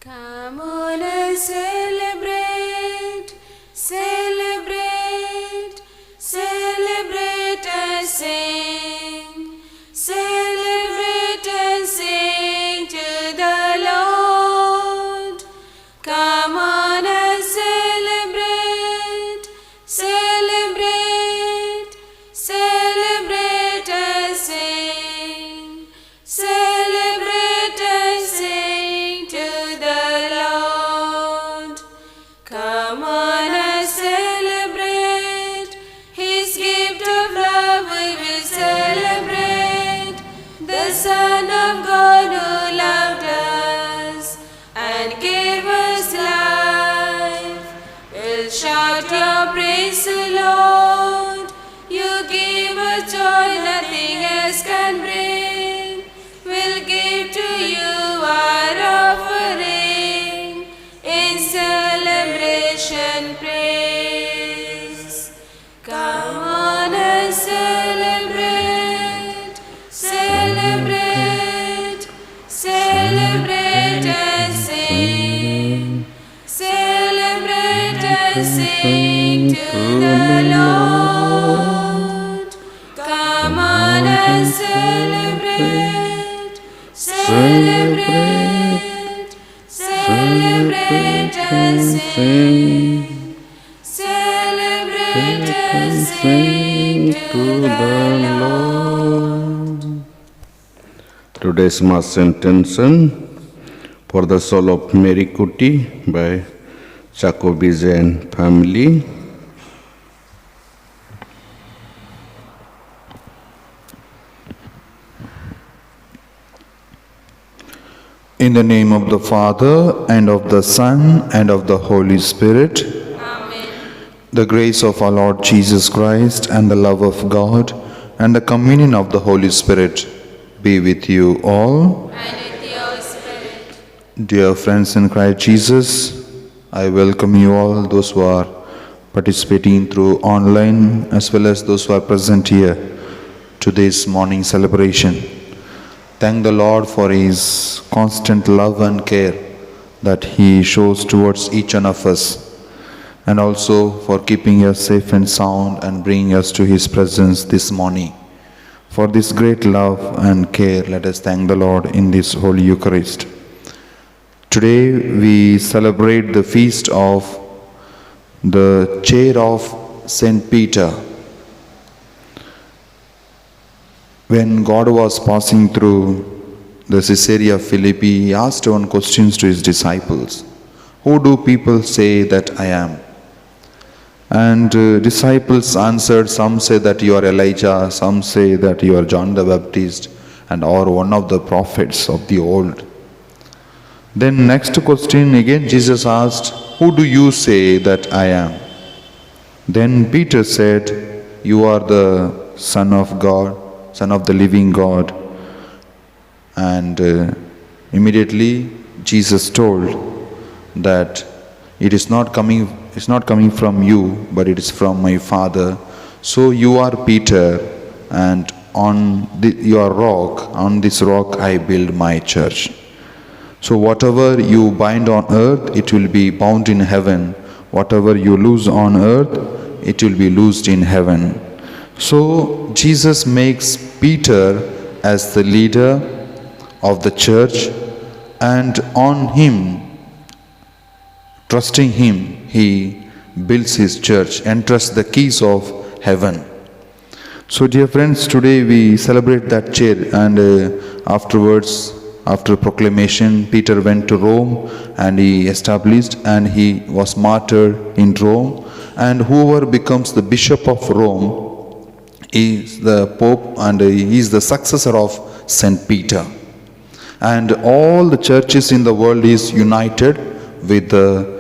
Come on and celebrate, celebrate, celebrate and sing, celebrate and sing to the Lord. Come on and celebrate, celebrate, celebrate and sing, celebrate and sing to the Lord. Come on and celebrate His gift of love. We will celebrate the Son of God who loved us and gave us life. We'll shout your praise, to Lord. You give us joy nothing else can bring. We'll give to you our offering in celebration praise. Come on and celebrate, celebrate, celebrate and sing, celebrate and sing to the Lord. Come on and celebrate, celebrate, celebrate and sing, celebrate and sing to the Lord. Today's Mass intention for the soul of Mary Kuti by Jacobize and family. In the name of the Father, and of the Son, and of the Holy Spirit. Amen. The grace of our Lord Jesus Christ, and the love of God, and the communion of the Holy Spirit be with you all. And with your spirit. Dear friends in Christ Jesus, I welcome you all, those who are participating through online, as well as those who are present here to this morning celebration. Thank the Lord for His constant love and care that He shows towards each one of us, and also for keeping us safe and sound and bringing us to His presence this morning. For this great love and care, let us thank the Lord in this Holy Eucharist. Today we celebrate the feast of the chair of Saint Peter. When God was passing through the Caesarea Philippi, He asked one question to His disciples. Who do people say that I am? And disciples answered, some say that you are Elijah, some say that you are John the Baptist, and or one of the prophets of the old. Then next question again Jesus asked, who do you say that I am? Then Peter said, you are the Son of God, Son of the living God. And immediately Jesus told that it is not coming from you, but it is from my Father. So you are Peter, and on your rock, on this rock I build my church. So whatever you bind on earth, it will be bound in heaven. Whatever you loose on earth, it will be loosed in heaven. So Jesus makes Peter as the leader of the church, and on him, trusting him, he builds his church, entrusts the keys of heaven. So dear friends, today we celebrate that chair, and afterwards, after proclamation, Peter went to Rome and he established, and he was martyred in Rome. And whoever becomes the bishop of Rome is the Pope, and he is the successor of Saint Peter. And all the churches in the world is united with the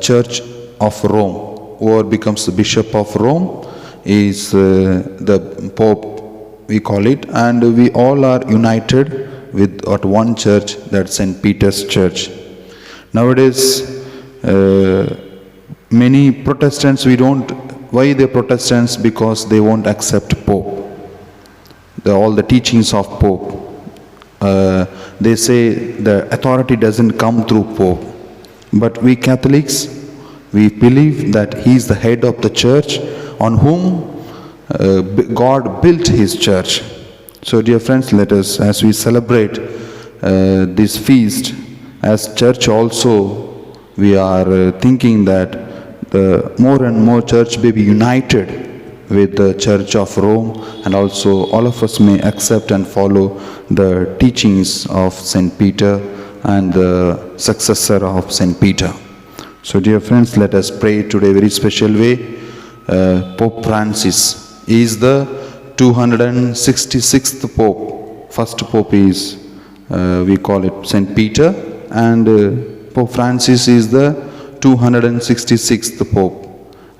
Church of Rome. Whoever becomes the bishop of Rome is the Pope, we call it, and we all are united with at one church, that's Saint Peter's Church. Nowadays, many Protestants, why they Protestants? Because they won't accept Pope, all the teachings of Pope. they say the authority doesn't come through Pope. But we Catholics, we believe that he is the head of the church on whom God built his church. So dear friends, let us, as we celebrate this feast, as church also, we are thinking that the more and more church may be united with the Church of Rome, and also all of us may accept and follow the teachings of Saint Peter and the successor of Saint Peter. So dear friends, let us pray today very special way. Pope Francis is the 266th Pope. First Pope is, we call it Saint Peter, and Pope Francis is the 266th Pope.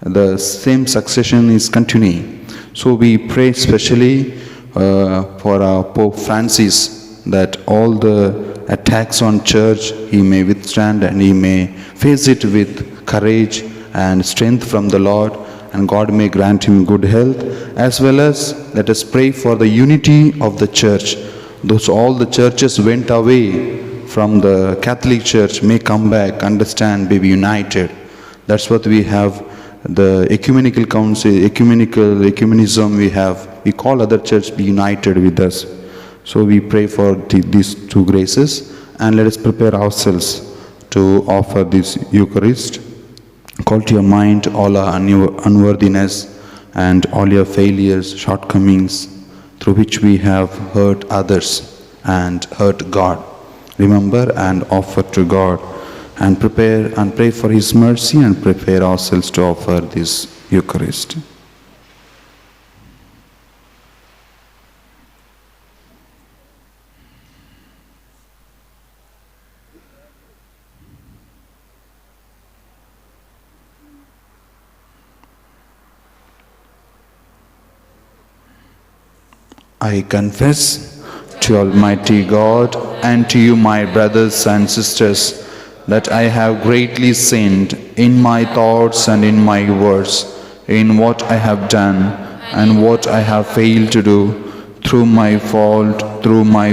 The same succession is continuing. So we pray specially for our Pope Francis, that all the attacks on church he may withstand and he may face it with courage and strength from the Lord, and God may grant him good health. As well as let us pray for the unity of the church. Those all the churches went away from the Catholic Church may come back, understand, be united. That's what we have. The ecumenical council, ecumenism we have. We call other church be united with us. So we pray for these two graces, and let us prepare ourselves to offer this Eucharist. Call to your mind all our unworthiness and all your failures, shortcomings, through which we have hurt others and hurt God. Remember and offer to God, and prepare and pray for his mercy, and prepare ourselves to offer this Eucharist. I confess to Almighty God and to you, my brothers and sisters, that I have greatly sinned in my thoughts and in my words, in what I have done and what I have failed to do, through my fault, through my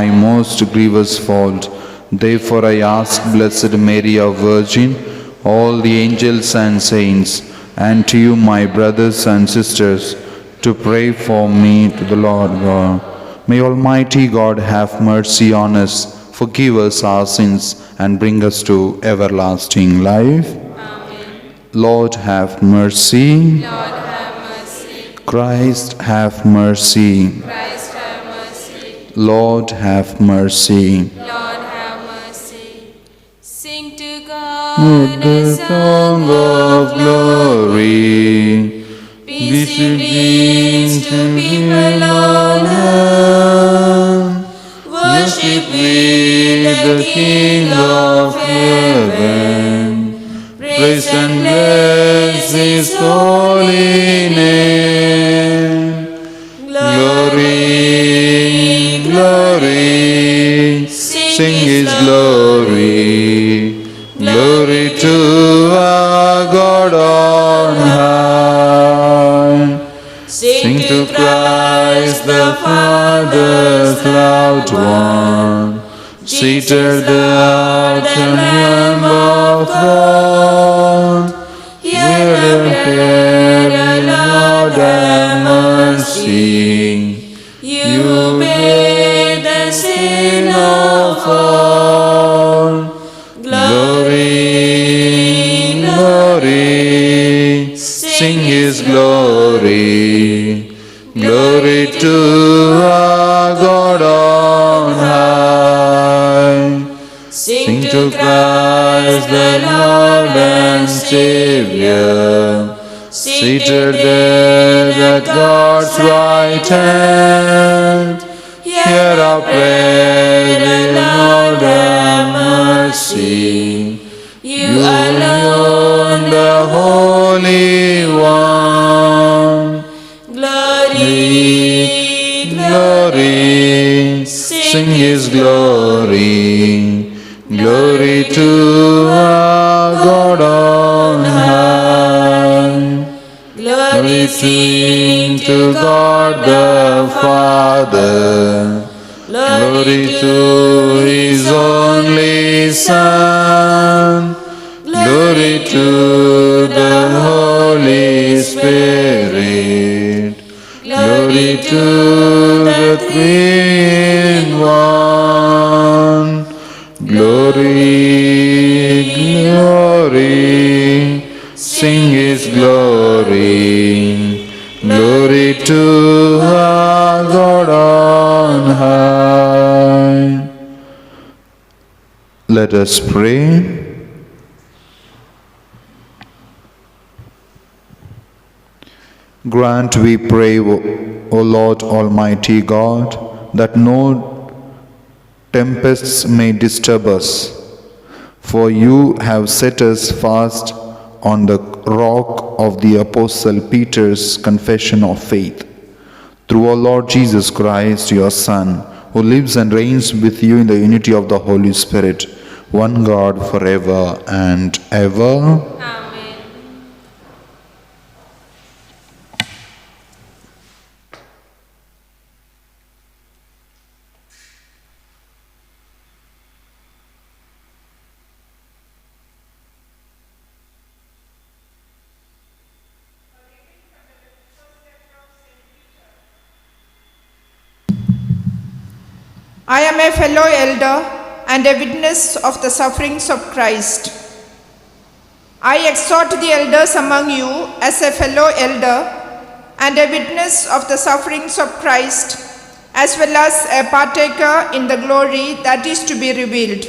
most grievous fault. Therefore I ask Blessed Mary, our Virgin, all the angels and saints, and to you, my brothers and sisters, to pray for me to the Lord God. May Almighty God have mercy on us, forgive us our sins, and bring us to everlasting life. Amen. Lord, have mercy. Lord, have mercy. Christ, have mercy. Christ, have mercy. Lord, have mercy. Lord, have mercy. Sing to God The song of glory. Peace begins to people on earth. Worship with the King of heaven. Praise and bless his holy name. Glory, glory, sing his glory. Glory to our God on high. Sing to Christ the Father's loved one, seated at the Lamb of God. Hear the prayer, Lord, have mercy. You bear the sin of all. Glory, glory, sing his glory. Glory to our God on high. Sing to Christ the Lord and Savior, seated there at God's right hand. Hear our prayer, Lord, have mercy. You alone, the Holy One. Glory, glory, sing his glory. Glory to our God on high. Glory sing to God the Father. Glory Glory to His only Son. Glory to the Holy Spirit. Glory to the Three in One. Glory, glory, sing His glory. Glory to our God on high. Let us pray. Grant, we pray, O Lord Almighty God, that no tempests may disturb us, for you have set us fast on the rock of the Apostle Peter's confession of faith. Through our Lord Jesus Christ, your Son, who lives and reigns with you in the unity of the Holy Spirit, one God forever and ever. Amen. I am a fellow elder and a witness of the sufferings of Christ. I exhort the elders among you as a fellow elder and a witness of the sufferings of Christ, as well as a partaker in the glory that is to be revealed.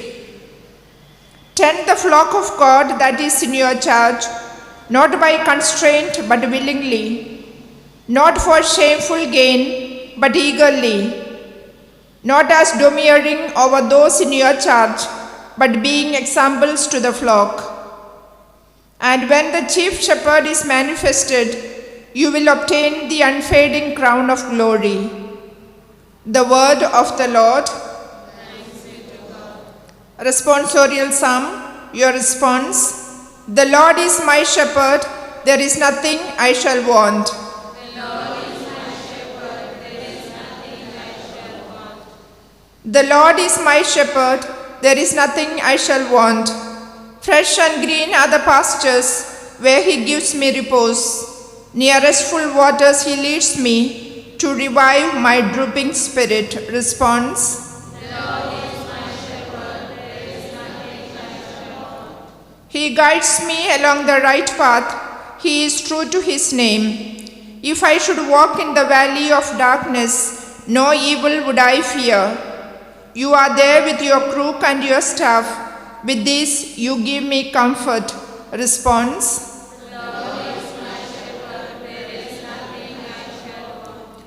Tend the flock of God that is in your charge, not by constraint but willingly, not for shameful gain but eagerly, not as domineering over those in your charge, but being examples to the flock. And when the chief shepherd is manifested, you will obtain the unfading crown of glory. The word of the Lord. Thanks be to God. Responsorial Psalm, your response. The Lord is my shepherd, there is nothing I shall want. The Lord is my shepherd, there is nothing I shall want. Fresh and green are the pastures, where He gives me repose. Near restful waters He leads me, to revive my drooping spirit. Response. The Lord is my shepherd, there is nothing I shall want. He guides me along the right path, He is true to His name. If I should walk in the valley of darkness, no evil would I fear. You are there with your crook and your staff. With this you give me comfort. Response. The Lord is my shepherd, there is nothing I shall want.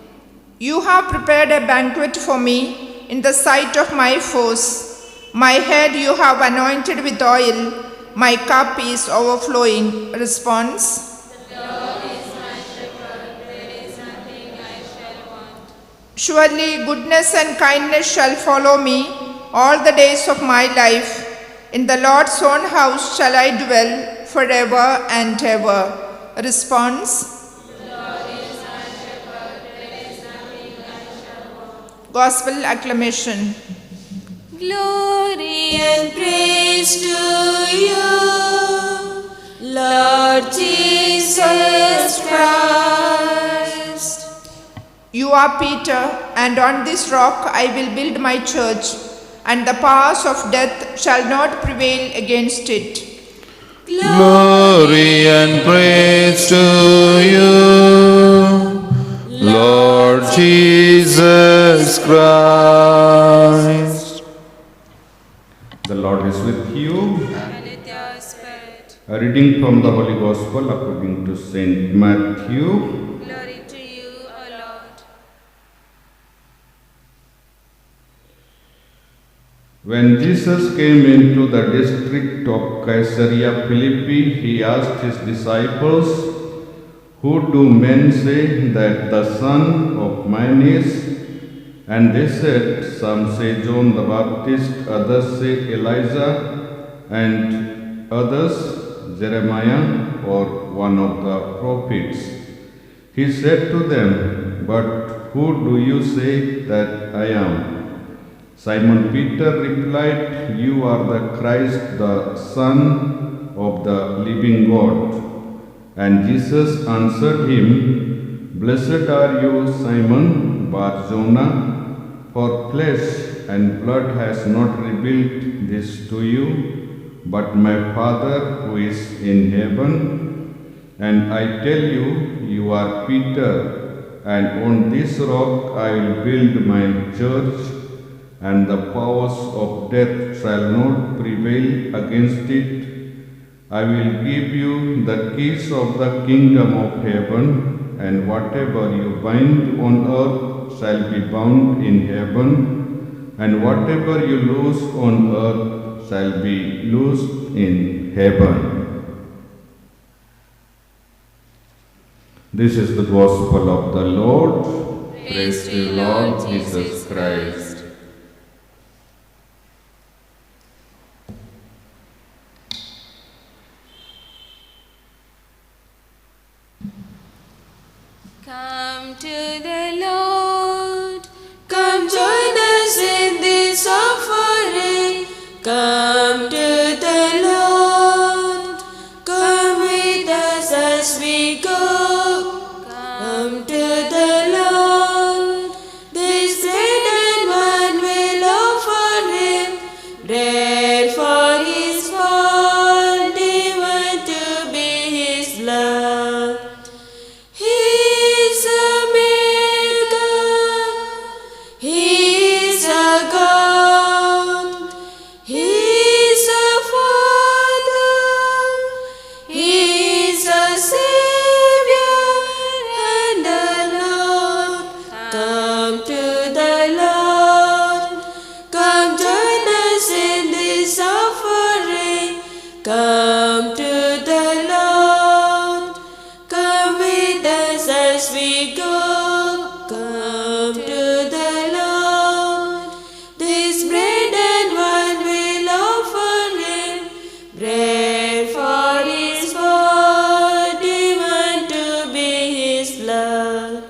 You have prepared a banquet for me in the sight of my foes. My head you have anointed with oil. My cup is overflowing. Response. The Lord is my shepherd, there is nothing I shall want. Surely goodness and kindness shall follow me all the days of my life. In the Lord's own house shall I dwell forever and ever. Response. The Lord is my shepherd, there is nothing I shall want. Gospel acclamation. Glory and praise to you, Lord Jesus Christ. You are Peter, and on this rock I will build my church, and the powers of death shall not prevail against it. Glory and praise to you, Lord Jesus Christ. The Lord is with you. And with your spirit. A reading from the Holy Gospel according to Saint Matthew. Glory to you, O Lord. When Jesus came into the district of Caesarea Philippi, he asked his disciples, "Who do men say that the Son of Man is?" And they said, "Some say John the Baptist, others say Elijah, and others Jeremiah or one of the prophets." He said to them, "But who do you say that I am?" Simon Peter replied, "You are the Christ, the Son of the living God." And Jesus answered him, "Blessed are you, Simon Bar-Jonah, for flesh and blood has not revealed this to you, but my Father who is in heaven. And I tell you, you are Peter, and on this rock I will build my church, and the powers of death shall not prevail against it. I will give you the keys of the kingdom of heaven, and whatever you bind on earth shall be bound in heaven, and whatever you loose on earth shall be loosed in heaven." This is the gospel of the Lord. Praise to you, Lord Jesus Christ. Come to the Lord, come join us in this offering. Come to the Lord, come with us as we go. Come to the Lord, this bread and wine will offer him, bread for his body, wine to be his blood. He's a maker, he's a God, he's a Father, he's a Savior and a Lord. Come to the Lord, come join us in this offering. Come to the Lord, come with us as we go. Come to the Lord, this bread and wine will offer him, bread for his body, wine to be his blood.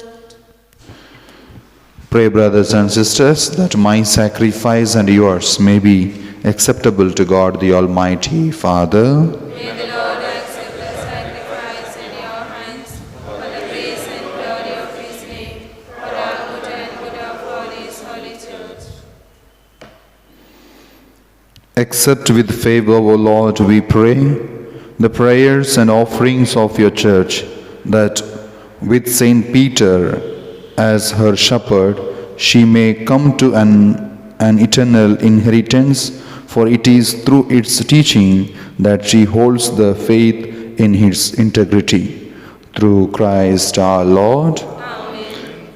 Pray, brothers and sisters, that my sacrifice and yours may be acceptable to God the Almighty Father. May the Lord accept the sacrifice in your hands for the praise and glory of his name, for our good and good of all his holy church. Accept with favor, O Lord, we pray, the prayers and offerings of your church, that with Saint Peter as her shepherd, she may come to an eternal inheritance, for it is through its teaching that she holds the faith in its integrity. Through Christ our Lord. Amen.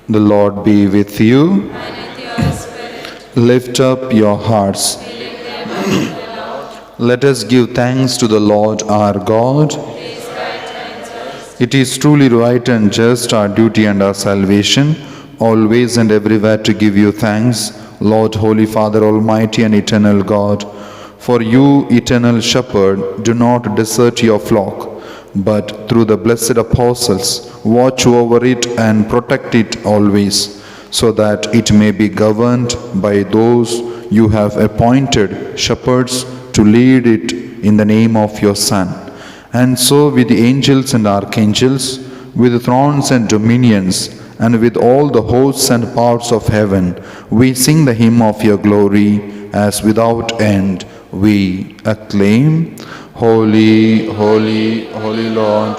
The Lord be with you. And with your spirit, Lift up your hearts. we lift them up to the Lord. Let us give thanks to the Lord our God. It is right and just. It is truly right and just, our duty and our salvation, always and everywhere to give you thanks, Lord, Holy Father, Almighty and eternal God. For you, eternal shepherd, do not desert your flock, but through the blessed apostles, watch over it and protect it always, so that it may be governed by those you have appointed shepherds to lead it in the name of your Son. And so with the angels and archangels, with thrones and dominions, and with all the hosts and powers of heaven, we sing the hymn of your glory, as without end we acclaim, Holy, holy, holy Lord,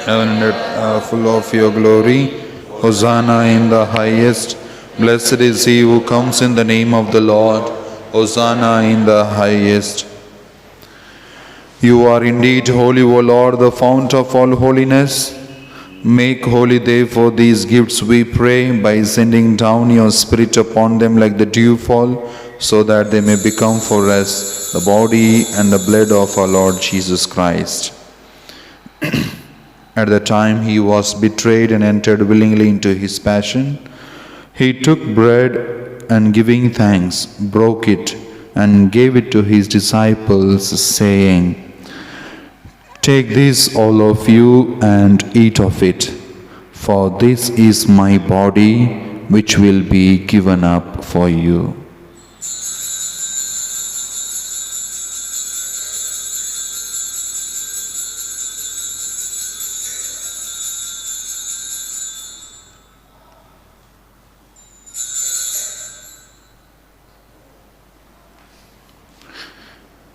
heaven and earth are full of your glory. Hosanna in the highest. Blessed is he who comes in the name of the Lord. Hosanna in the highest. You are indeed holy, O Lord, the fount of all holiness. Make holy therefore these gifts, we pray, by sending down your Spirit upon them like the dewfall, so that they may become for us the body and the blood of our Lord Jesus Christ. At the time he was betrayed and entered willingly into his passion, he took bread and, giving thanks, broke it and gave it to his disciples, saying, "Take this, all of you, and eat of it, for this is my body, which will be given up for you.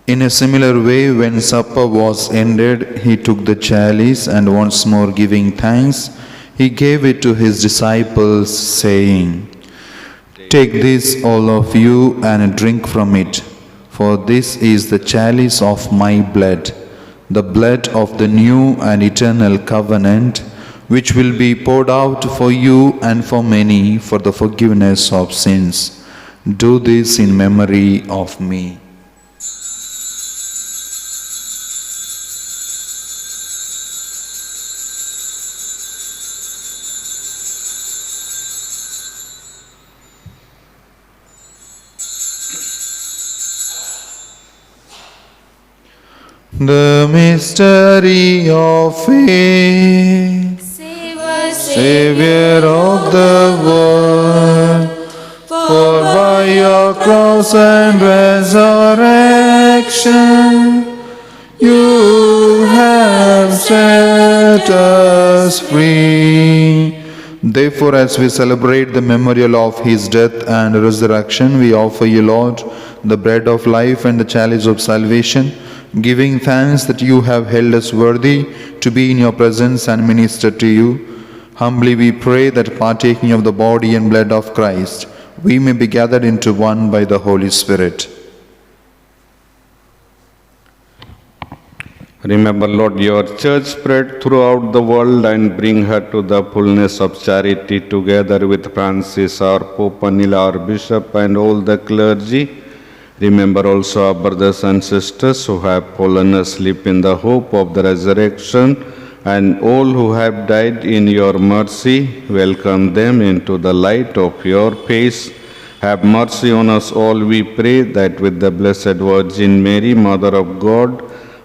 In a similar way, when supper was ended, he took the chalice and once more giving thanks, he gave it to his disciples, saying, "Take this, all of you, and drink from it, for this is the chalice of my blood, the blood of the new and eternal covenant, which will be poured out for you and for many for the forgiveness of sins. Do this in memory of me." The mystery of faith, Save us, Savior of the world, for by your cross and resurrection, you have set us free. Therefore, as we celebrate the memorial of his death and resurrection, we offer you, Lord, the bread of life and the chalice of salvation, giving thanks that you have held us worthy to be in your presence and minister to you. Humbly we pray that partaking of the body and blood of Christ, we may be gathered into one by the Holy Spirit. Remember, Lord, your church spread throughout the world and bring her to the fullness of charity, together with Francis, our Pope, Anil, our Bishop, and all the clergy. Remember also our brothers and sisters who have fallen asleep in the hope of the resurrection, and all who have died in your mercy. Welcome them into the light of your face. Have mercy on us all, we pray, that with the Blessed Virgin Mary, Mother of God,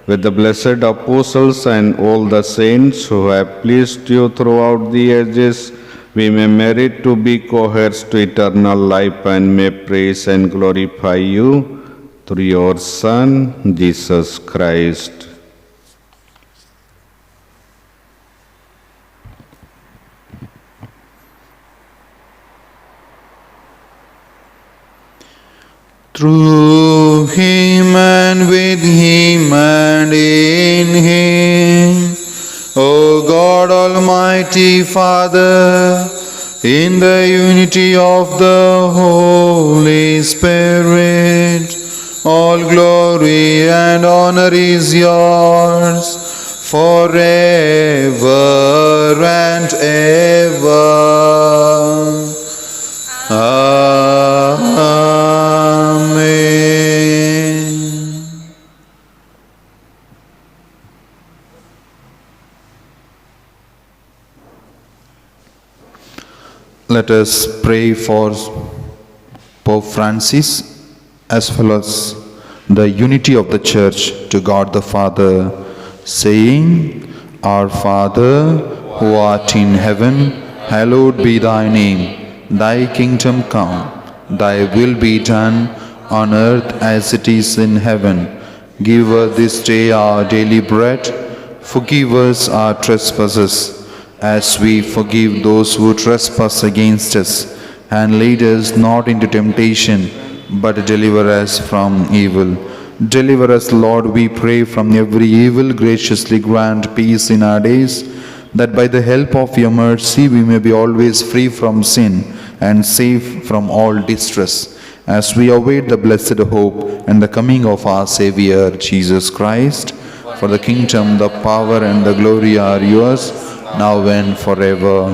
with the blessed apostles and all the saints who have pleased you throughout the ages, we may merit to be co-heirs to eternal life and may praise and glorify you through your Son, Jesus Christ. Through him and with him and in him, O God Almighty Father, in the unity of the Holy Spirit, all glory and honor is yours forever and ever. Amen. Let us pray for Pope Francis as well as the unity of the Church to God the Father, saying, Our Father, who art in heaven, hallowed be thy name. Thy kingdom come, thy will be done on earth as it is in heaven. Give us this day our daily bread. Forgive us our trespasses, as we forgive those who trespass against us. And lead us not into temptation, but deliver us from evil. Deliver us, Lord, we pray, from every evil. Graciously grant peace in our days, that by the help of your mercy we may be always free from sin and safe from all distress, as we await the blessed hope and the coming of our Saviour, Jesus Christ. For the kingdom, the power, and the glory are yours, now and forever.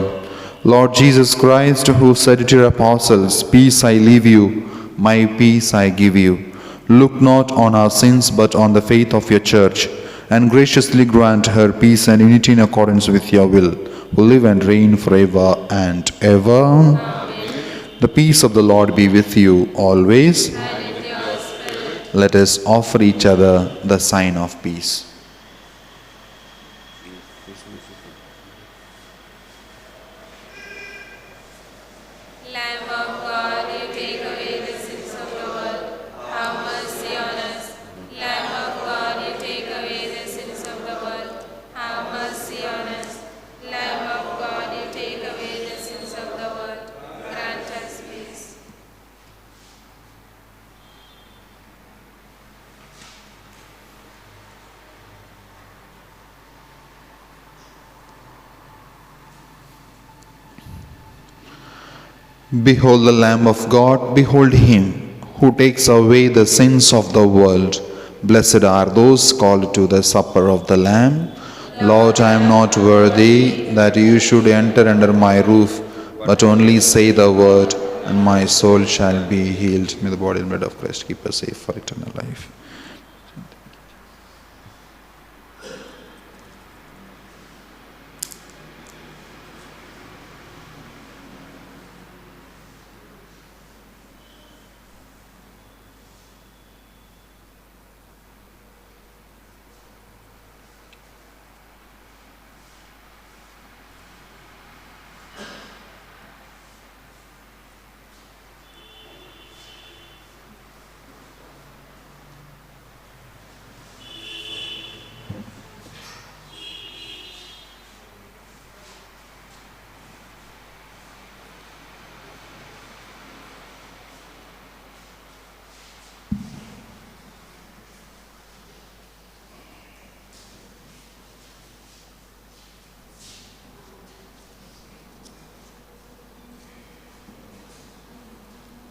Lord Jesus Christ, who said to your apostles, Peace I leave you, my peace I give you. Look not on our sins, but on the faith of your church, and graciously grant her peace and unity in accordance with your will, who live and reign forever and ever. Amen. The peace of the Lord be with you always. and with your spirit. Let us offer each other the sign of peace. Behold the Lamb of God, behold him who takes away the sins of the world. Blessed are those called to the supper of the Lamb. Lord, I am not worthy that you should enter under my roof, but only say the word, and my soul shall be healed. May the body and blood of Christ keep us safe for eternal life.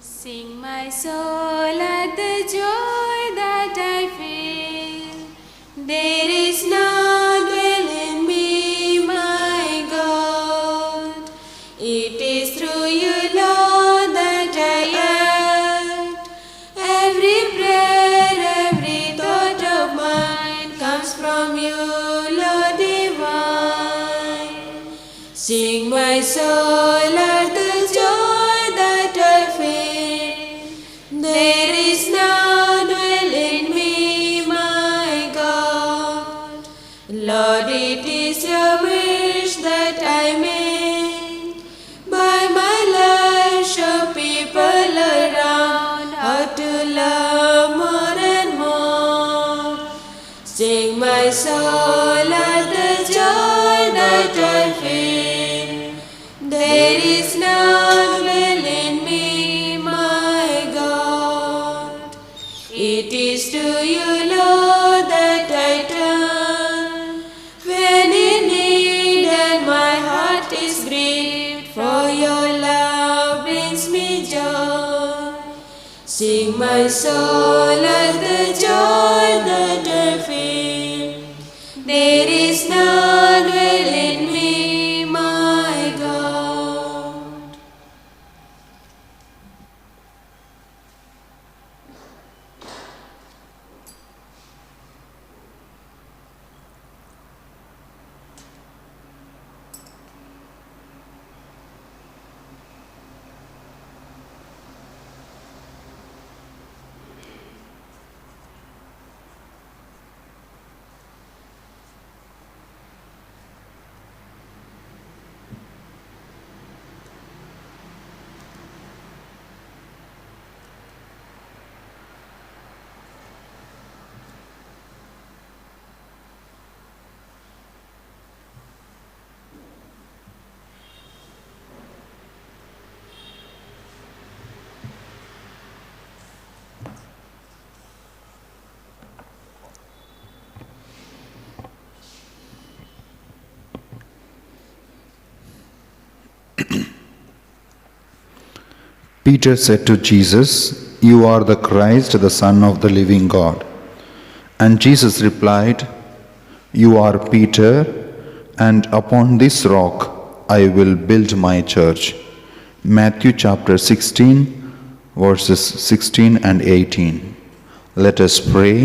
Sing my soul at the joy that I feel. There is none in me, my God. It is through you, Lord, that I act. Every prayer, every thought of mine comes from you, Lord divine. Sing my soul at the joy that I feel. There is none in me, my God. Lord, it is your wish that I may, by my life, show people around how to love more and more. Sing my soul at the joy that I feel. There is none in me, my God. It is to you, Lord, that I turn when in need and my heart is grieved, for your love brings me joy. Sing my soul at the joy that I feel. There is none in me, my God. Peter said to Jesus, "You are the Christ, the Son of the living God." And Jesus replied, "You are Peter, and upon this rock I will build my church." Matthew chapter 16, verses 16 and 18. Let us pray.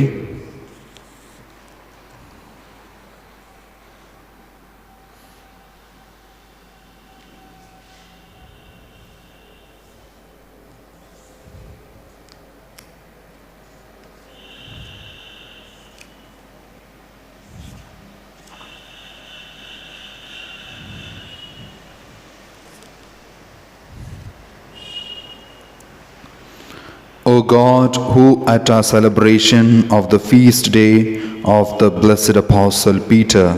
O God, who at our celebration of the feast day of the blessed Apostle Peter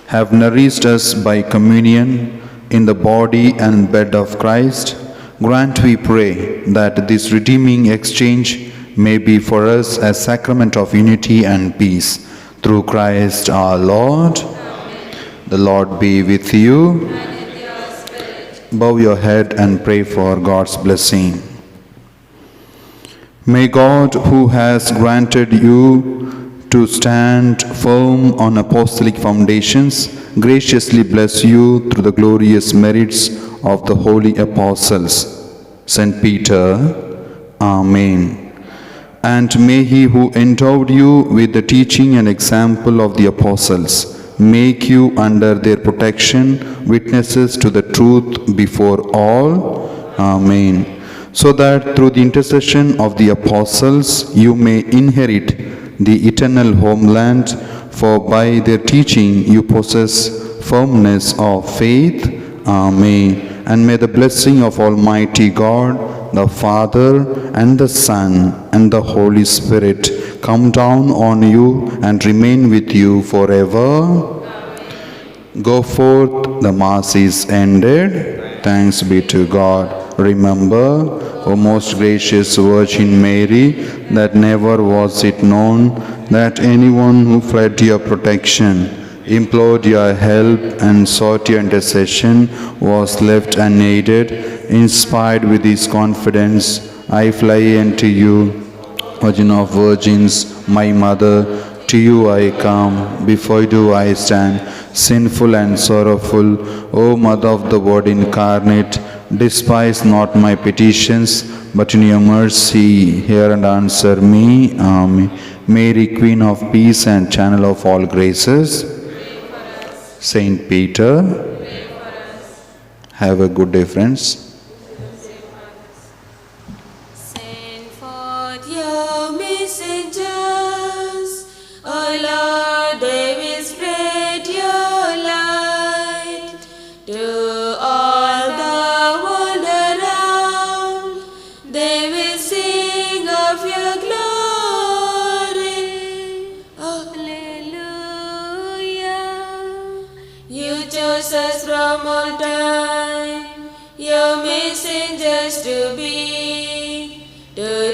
have nourished us by communion in the body and blood of Christ, grant, we pray, that this redeeming exchange may be for us a sacrament of unity and peace. Through Christ our Lord. Amen. The Lord be with you. Bow your head and pray for God's blessing. May God, who has granted you to stand firm on apostolic foundations, graciously bless you through the glorious merits of the holy apostles. Saint Peter, Amen. And may he who endowed you with the teaching and example of the apostles make you under their protection witnesses to the truth before all. Amen. So that through the intercession of the apostles you may inherit the eternal homeland, for by their teaching you possess firmness of faith. Amen. And may the blessing of Almighty God, the Father and the Son and the Holy Spirit come down on you and remain with you forever. Go forth, the Mass is ended. Thanks be to God. Remember, O most gracious Virgin Mary, that never was it known that anyone who fled to your protection, implored your help and sought your intercession was left unaided. Inspired with this confidence, I fly unto you, Virgin of Virgins, my Mother. To you I come, before you I stand, sinful and sorrowful. O Mother of the Word incarnate, despise not my petitions, but in your mercy hear and answer me. Amen. Mary, Queen of Peace and Channel of all graces, Saint Peter, have a good day, friends. Send forth your messengers, O Lord, they will spread your light to all the world around. They will sing of your glory. Hallelujah. You chose us from all time, your messengers to be, to